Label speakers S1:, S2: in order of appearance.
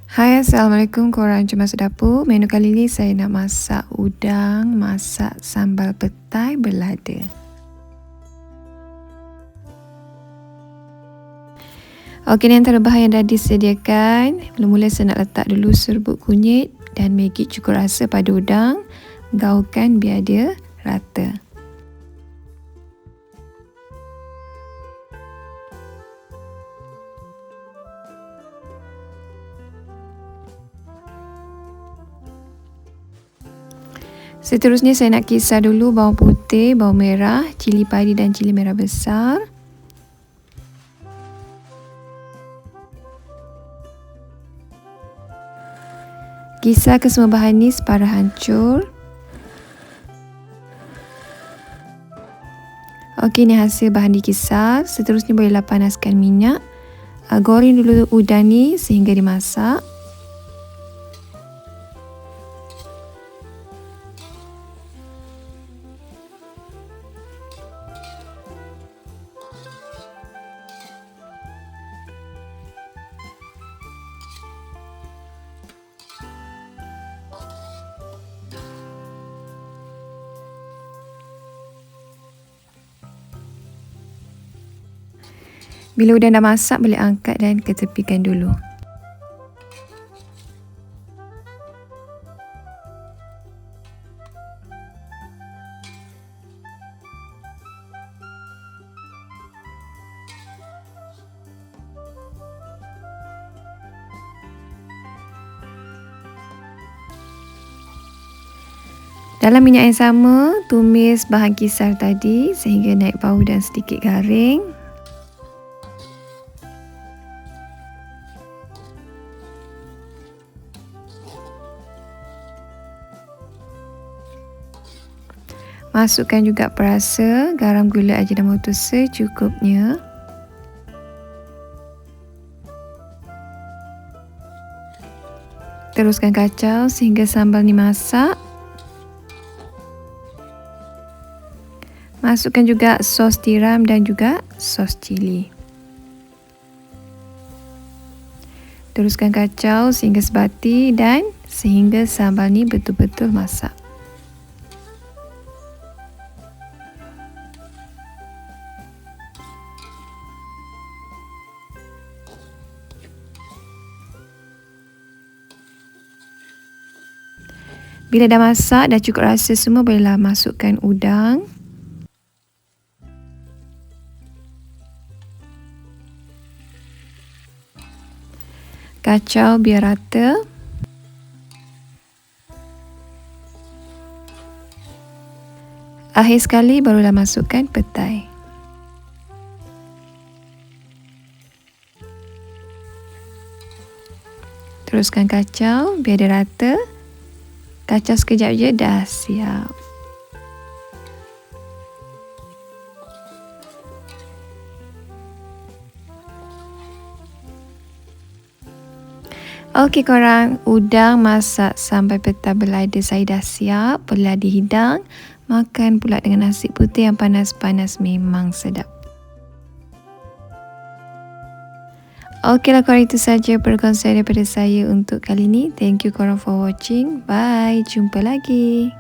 S1: Hai, Assalamualaikum korang Cuma Dapur. Menu kali ni saya nak masak udang, masak sambal petai berlada. Okey, ni antara bahan yang dah disediakan. Mula-mula saya nak letak dulu serbuk kunyit dan maggi cukup rasa pada udang. Gaulkan biar dia rata. Seterusnya saya nak kisar dulu bawang putih, bawang merah, cili padi dan cili merah besar. Kisar ke semua bahan ni separa hancur. Okey, ni hasil bahan dikisar. Seterusnya bolehlah panaskan minyak. Goreng dulu udang ni sehingga dimasak. Bila udang dah masak, boleh angkat dan ketepikan dulu. Dalam minyak yang sama, tumis bahan kisar tadi sehingga naik bau dan sedikit garing. Masukkan juga perasa, garam, gula, ajinomoto secukupnya. Teruskan kacau sehingga sambal ni masak. Masukkan juga sos tiram dan juga sos cili. Teruskan kacau sehingga sebati dan sehingga sambal ni betul-betul masak. Bila dah masak, dah cukup rasa semua, bolehlah masukkan udang. Kacau biar rata. Akhir sekali barulah masukkan petai. Teruskan kacau biar dia rata. Kacau sekejap je dah siap. Okey korang, udang masak sampai petai berlada saya dah siap. Bolehlah dihidang. Makan pula dengan nasi putih yang panas-panas, memang sedap. Okeylah korang, itu saja perkongsian daripada saya untuk kali ini. Thank you korang for watching. Bye, jumpa lagi.